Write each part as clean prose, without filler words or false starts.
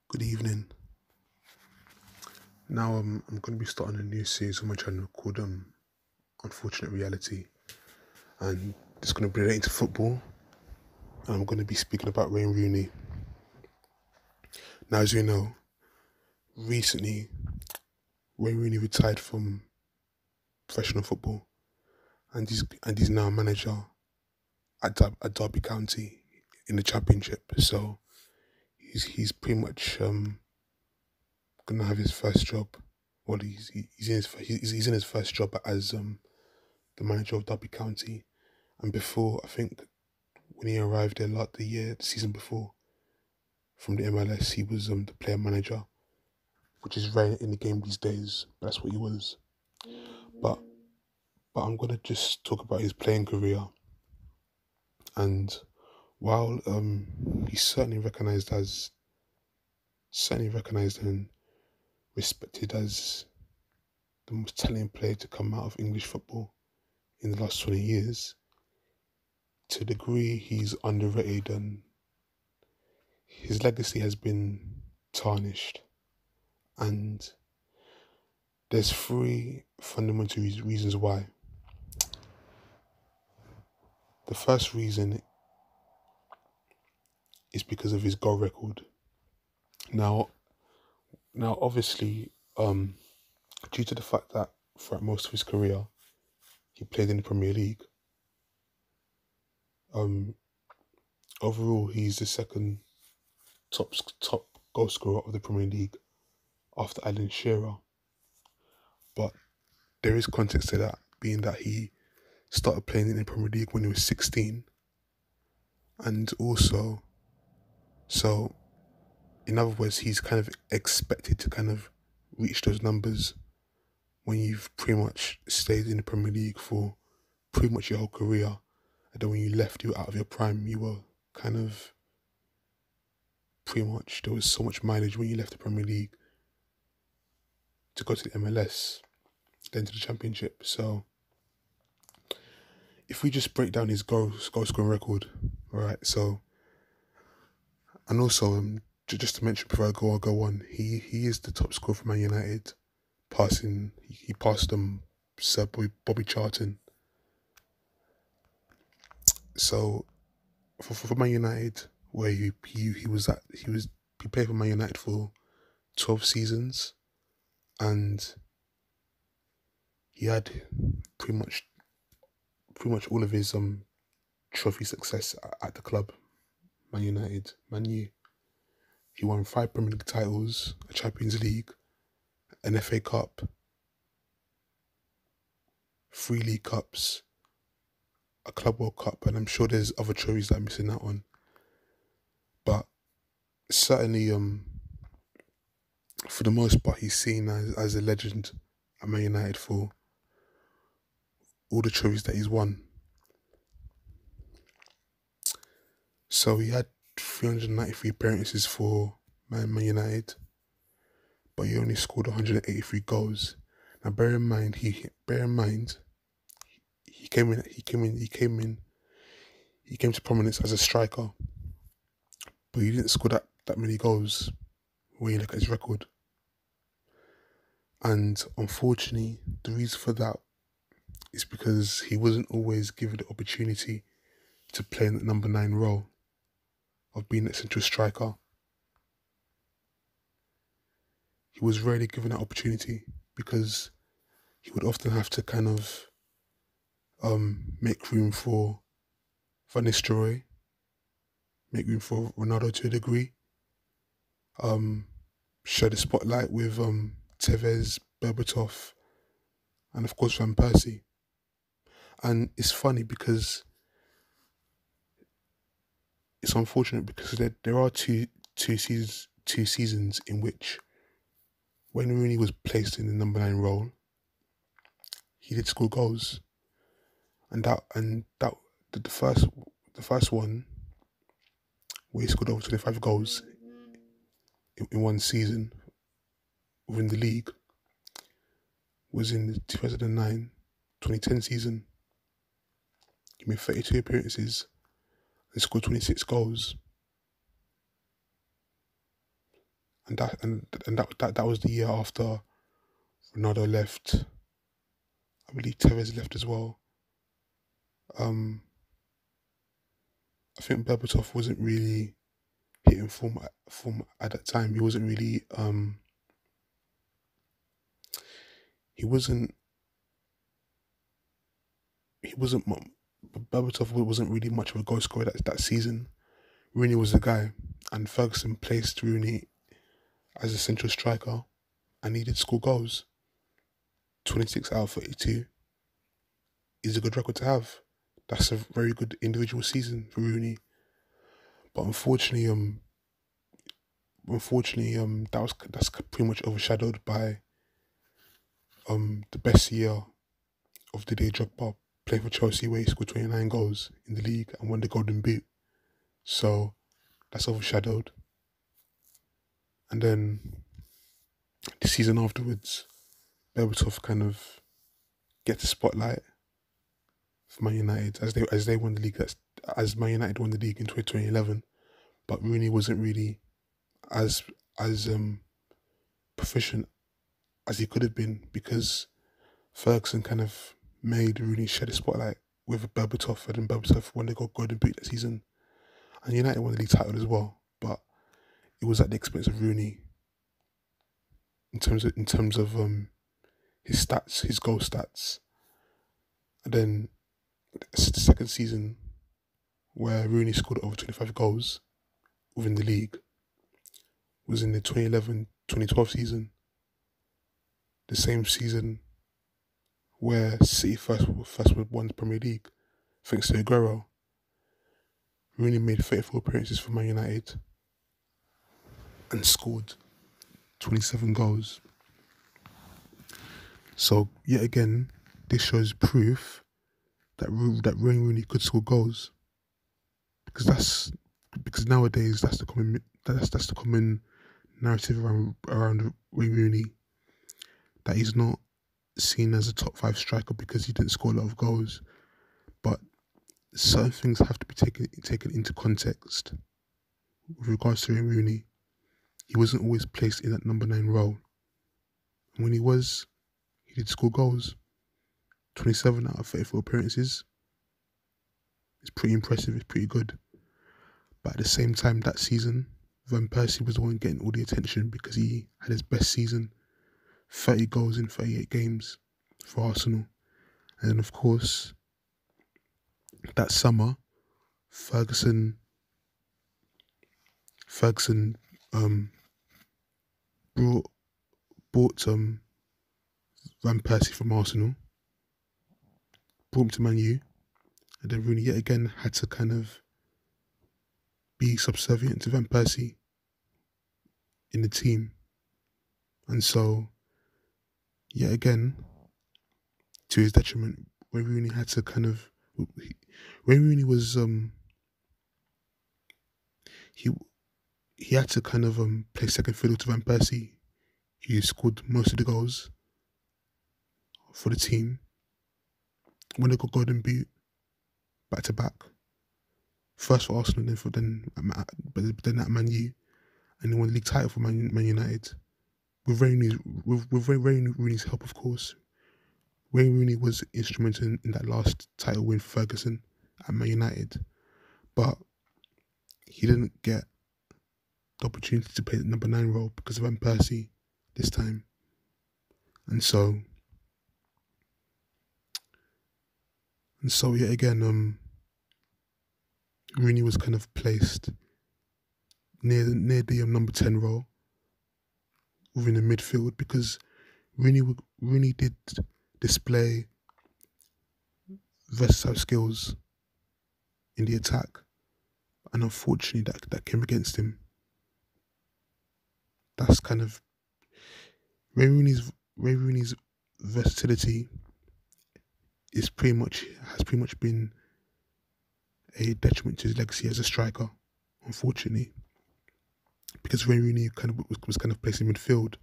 Good evening. Now I'm going to be starting a new series on my channel called Unfortunate Reality, and it's going to be related to football. And I'm going to be speaking about Wayne Rooney. Now, as you know, recently Wayne Rooney retired from professional football, and he's now a manager at Derby County in the Championship. So he's pretty much going to have his first job. Well, he's in his first job as the manager of Derby County. And before, I think when he arrived there the season before, from the MLS, he was the player manager, which is rare in the game these days. But that's what he was. But I'm gonna just talk about his playing career. And while he's certainly recognized and respected as the most talented player to come out of English football in the last 20 years, to a degree he's underrated and his legacy has been tarnished. And there's three fundamental reasons why. The first reason is because of his goal record. Now, obviously, due to the fact that throughout most of his career he played in the Premier League, um, overall he's the second top goal scorer of the Premier League after Alan Shearer. But there is context to that, being that he started playing in the Premier League when he was 16, and also, so in other words, he's kind of expected to kind of reach those numbers when you've pretty much stayed in the Premier League for pretty much your whole career. And then when you left, you were out of your prime. You were kind of pretty much, there was so much mileage when you left the Premier League to go to the MLS, then to the Championship. So if we just break down his goal scoring record, all right, so, and also just to mention before I go on, he is the top scorer for Man United, he passed Sir Bobby Charlton. So for Man United, where he played for Man United for 12 seasons, and he had pretty much all of his trophy success at the club, Man United, Man U. He won 5 Premier League titles, a Champions League, an FA Cup, 3 League Cups, a Club World Cup, and I'm sure there's other trophies that I'm missing out on. But certainly, for the most part, he's seen as a legend at Man United for all the trophies that he's won. So he had 393 appearances for Man United, but he only scored 183 goals. Now, bear in mind, he came to prominence as a striker, but he didn't score that many goals when you look at his record. And unfortunately, the reason for that is because he wasn't always given the opportunity to play in that number 9 role of being that central striker. He was rarely given that opportunity because he would often have to kind of make room for Van Nistelrooy, make room for Ronaldo to a degree, share the spotlight with Tevez, Berbatov, and of course Van Persie. And it's funny because it's unfortunate because there are two seasons in which, when Rooney was placed in the number 9 role, he did score goals, and the first one where he scored over 25 goals in one season within the league was in the 2009-2010 season. He made 32 appearances and scored 26 goals. that was the year after Ronaldo left. I believe Tevez left as well. Um, I think Berbatov wasn't really hitting form at that time. He wasn't really he wasn't he wasn't mu- Berbatov wasn't really much of a goal scorer that season. Rooney was the guy, and Ferguson placed Rooney as a central striker, and he did score goals. 26 out of 32 is a good record to have. That's a very good individual season for Rooney. But unfortunately, that's pretty much overshadowed by the best year of the day Drogba played for Chelsea, where he scored 29 goals in the league and won the Golden Boot. So that's overshadowed. And then the season afterwards, Berbatov kind of gets the spotlight for Man United as they won the league. As Man United won the league in 2011, but Rooney wasn't really as as proficient as he could have been, because Ferguson kind of made Rooney shed the spotlight with Berbatov, and then Berbatov won the Golden Boot that season, and United won the league title as well. But it was at the expense of Rooney in terms of his stats, his goal stats. And then the second season where Rooney scored over 25 goals within the league was in the 2011-2012 season, the same season where City first won the Premier League, thanks to Aguero. Rooney made 34 appearances for Man United and scored 27 goals. So yet again, this shows proof that Wayne Rooney could score goals, because nowadays that's the common narrative around Wayne Rooney, that he's not seen as a top 5 striker because he didn't score a lot of goals. But certain things have to be taken into context. With regards to Wayne Rooney, he wasn't always placed in that number 9 role. And when he was, he did score goals. 27 out of 34 appearances. It's pretty impressive, it's pretty good. But at the same time, that season, Van Persie was the one getting all the attention because he had his best season, 30 goals in 38 games for Arsenal. And then, of course, that summer, Ferguson bought Van Persie from Arsenal, brought him to Man U, and then Rooney yet again had to kind of be subservient to Van Persie in the team. And so, yet again, to his detriment, Wayne Rooney had to kind of... Wayne Rooney was... He had to kind of play second fiddle to Van Persie. He scored most of the goals for the team. When they got Golden Boot, back to back. First for Arsenal, then at Man U, and they won the league title for Man United. With Wayne Rooney's help, of course. Wayne Rooney was instrumental in that last title win for Ferguson at Man United, but he didn't get the opportunity to play the number 9 role because of Van Persie this time. And so yet again, Rooney was kind of placed near the number 10 role within the midfield, because Rooney did display versatile skills in the attack, and unfortunately that came against him. That's kind of Ray Rooney's versatility has pretty much been a detriment to his legacy as a striker, unfortunately, because Ray Rooney was kind of placed in midfield.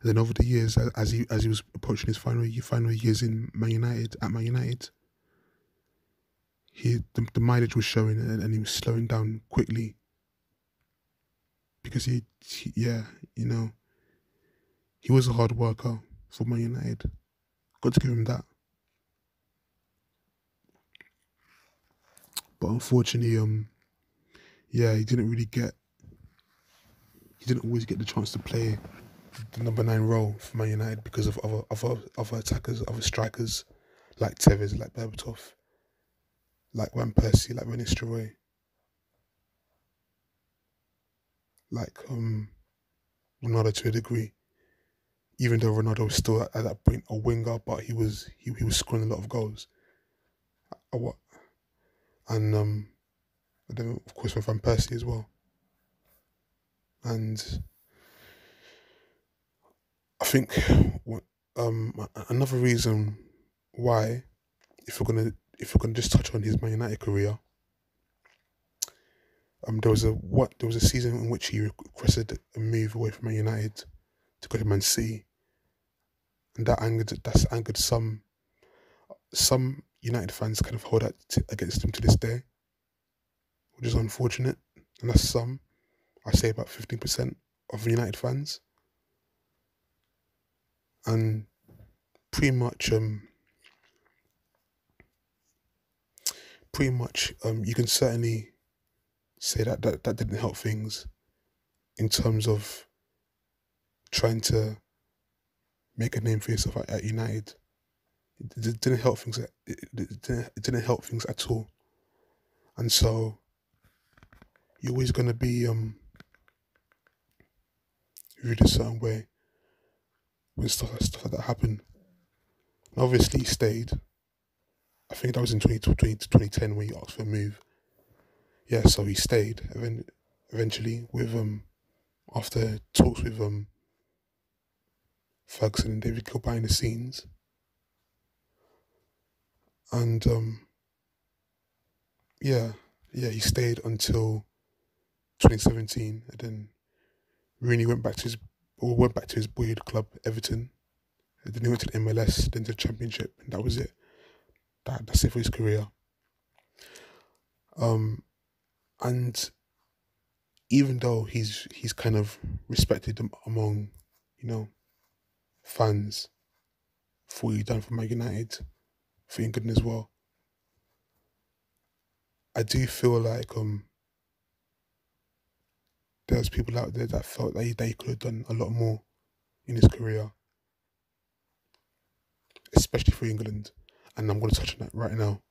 And then over the years, as he was approaching his final years in Man United, the mileage was showing, and he was slowing down quickly. because yeah, he was a hard worker for Man United. Got to give him that. But unfortunately, yeah, he didn't always get the chance to play the number 9 role for Man United because of other attackers, other strikers like Tevez, like Berbatov, like Van Persie, like Van Nistelrooy, like Ronaldo to a degree. Even though Ronaldo was still at that point a winger, but he was scoring a lot of goals. What and then of course with Van Persie as well. And I think another reason why, if we're gonna just touch on his Man United career, there was a season in which he requested a move away from Man United to go to Man City, and that's angered some United fans kind of hold that against him to this day, which is unfortunate. And that's some, I say about 15% of United fans, and pretty much you can certainly say that didn't help things in terms of trying to make a name for yourself at United. It didn't help things. It didn't help things at all. And so you're always gonna be viewed a certain way when stuff like that happened. And obviously he stayed. I think that was in 2020 to 2010 when he asked for a move. Yeah, so he stayed eventually with after talks with Ferguson and David Gill behind the scenes. And yeah, he stayed until 2017, and then Rooney went back to his boyhood club, Everton. And then he went to the MLS, then to the Championship, and that was it. That's it for his career. And even though he's kind of respected among, fans for what he done for Man United, for England as well, I do feel like there's people out there that felt that he could have done a lot more in his career, especially for England. And I'm going to touch on that right now.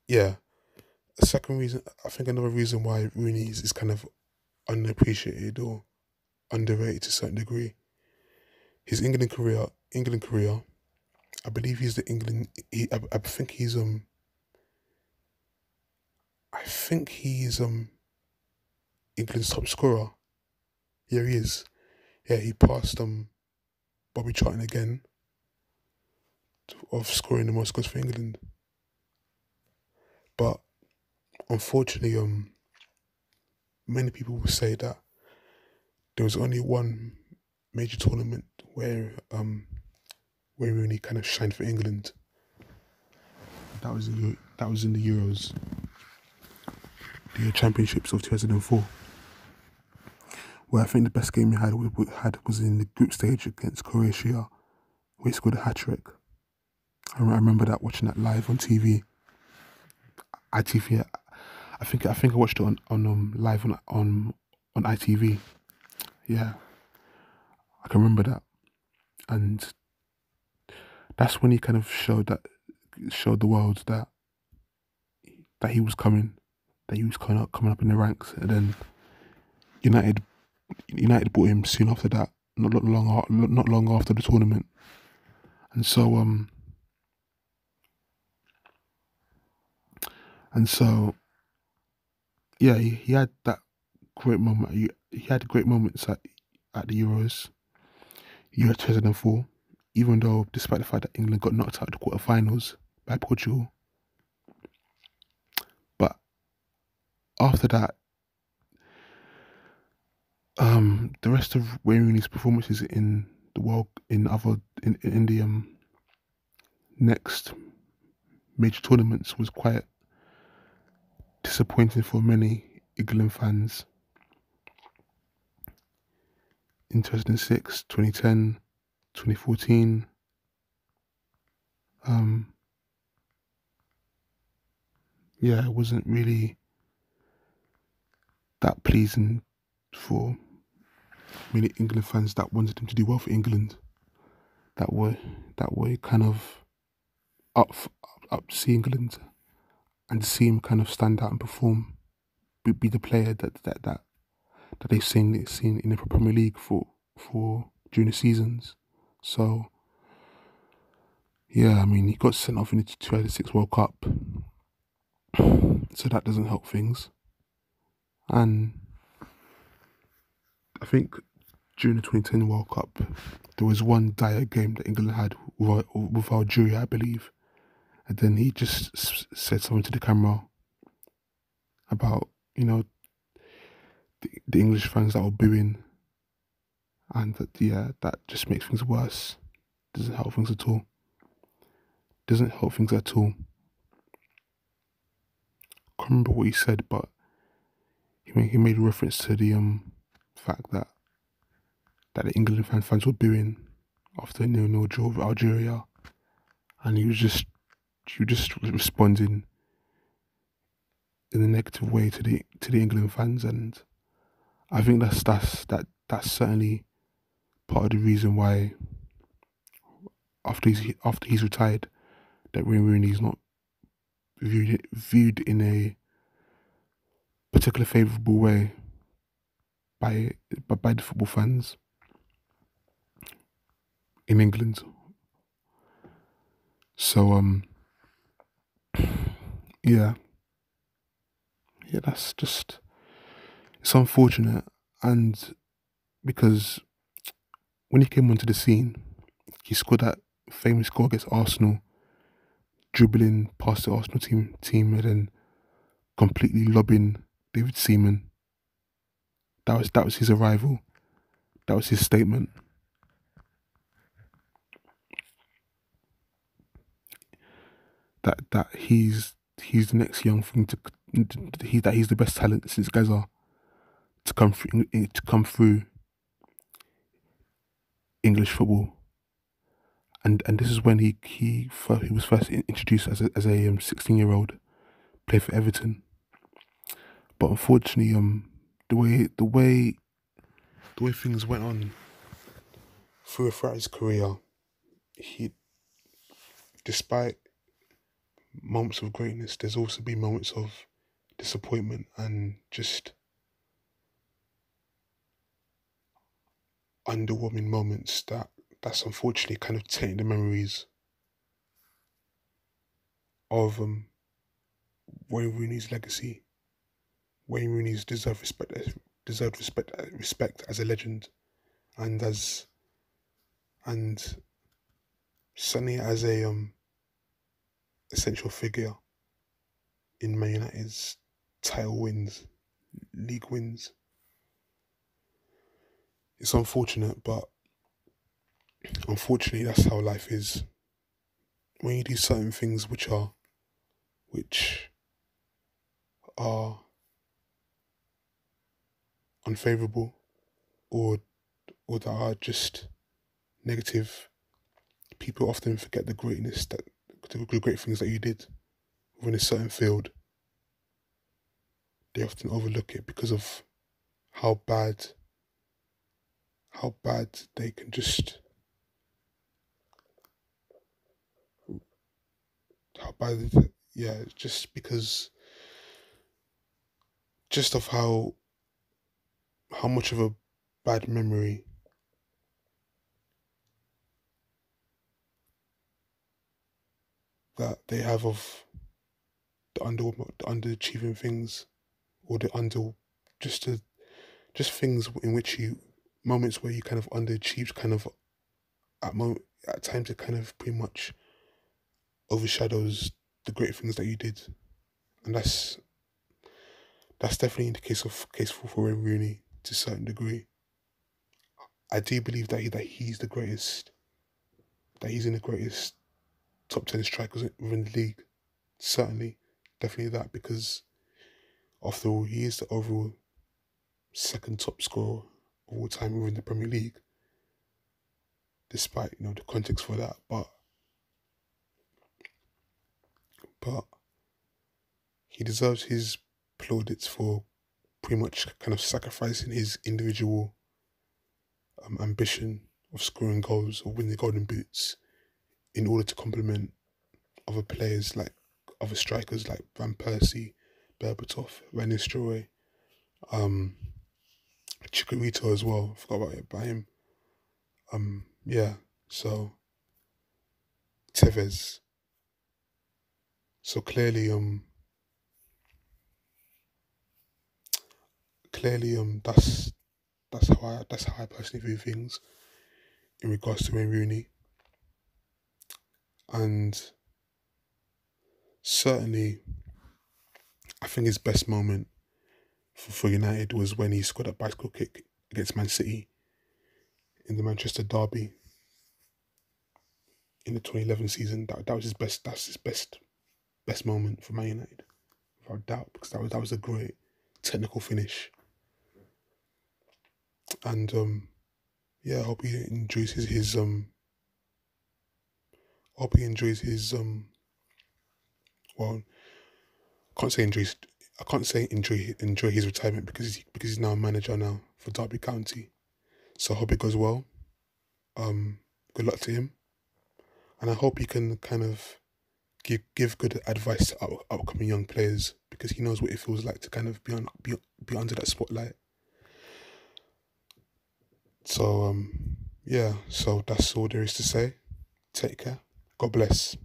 Yeah. Second reason, I think another reason why Rooney is kind of unappreciated or underrated to a certain degree. His England career. I believe he's the England. I think he's England's top scorer. Yeah, he is. Yeah, he passed Bobby Charlton again of scoring the most goals for England. But unfortunately, many people will say that there was only one major tournament where Rooney kind of shined for England. That was in the Euros, the Euro Championships of 2004, where I think the best game he had was in the group stage against Croatia, where he scored a hat-trick. I remember watching that live on TV. ITV. I think I watched it on live on ITV. Yeah, I can remember that, and that's when he kind of showed the world that he was coming, that he was coming up in the ranks, and then United bought him soon after that, not long after the tournament, and so yeah, he had that great moment. He had great moments at the Euros, Euro 2004. Even though, despite the fact that England got knocked out of the quarterfinals by Portugal, but after that, the rest of Wayne Rooney's performances in the next major tournaments was quite disappointing for many, England fans in 2006, 2010, 2014. Yeah, it wasn't really that pleasing for many England fans that wanted him to do well for England. That were kind of up to see England and to see him kind of stand out and perform, be the player that they've seen in the Premier League for during the seasons. So yeah, I mean, he got sent off in the 2006 World Cup, so that doesn't help things. And I think during the 2010 World Cup, there was one dire game that England had with Algeria, I believe, and then he just said something to the camera about the English fans that were booing, and that just makes things worse. Doesn't help things at all. Doesn't help things at all. Can't remember what he said, but he made reference to the fact that the England fans were booing after a 0-0 draw with Algeria, and he was just responding in a negative way to the England fans, and I think that's certainly part of the reason why after he's retired, that Rooney is not viewed in a particular favourable way by the football fans in England. So yeah, that's just, it's unfortunate, and because when he came onto the scene, he scored that famous goal against Arsenal, dribbling past the Arsenal team and then completely lobbing David Seaman. That was his arrival. That was his statement. That he's the next young thing that he's the best talent since Gaza to come through English football. And this is when he was first introduced as a 16-year-old, played for Everton. But unfortunately, the way things went on throughout his career, he, despite moments of greatness, there's also been moments of disappointment and just underwhelming moments that's unfortunately kind of tainted the memories of Wayne Rooney's legacy. Wayne Rooney's deserved respect as a legend, and certainly as a essential figure in Man United's title wins, league wins. It's unfortunate, but unfortunately that's how life is. When you do certain things which are unfavourable, or that are just negative, people often forget the great things that you did within a certain field. They often overlook it because of how bad they can just, just because, just of how much of a bad memory that they have of the underachieving things, or just things in which moments where you kind of underachieved, kind of at times it kind of pretty much overshadows the great things that you did, and that's definitely in the case for Wayne Rooney to a certain degree. I do believe that he's the greatest, that he's in the greatest top 10 strikers within the league. Certainly, definitely that, because After all, he is the overall second top scorer of all time within the Premier League, despite the context for that. But he deserves his plaudits for pretty much kind of sacrificing his individual ambition of scoring goals or winning the Golden Boots in order to complement other players like other strikers like Van Persie, Berbatov, Van Nistelrooy, Chicharito as well. I forgot about him. Yeah. So Tevez. So clearly, that's how I personally view things in regards to Wayne Rooney, and certainly, I think his best moment for United was when he scored a bicycle kick against Man City in the Manchester derby in the 2011 season. That was his best. That's his best moment for Man United, without doubt, because that was a great technical finish. And yeah, I hope he enjoys his hope he enjoys his well, I can't say enjoy his retirement because he's now a manager now for Derby County. So I hope it goes well. Good luck to him, and I hope he can kind of give good advice to upcoming young players, because he knows what it feels like to kind of be under that spotlight. So yeah, so that's all there is to say. Take care. God bless.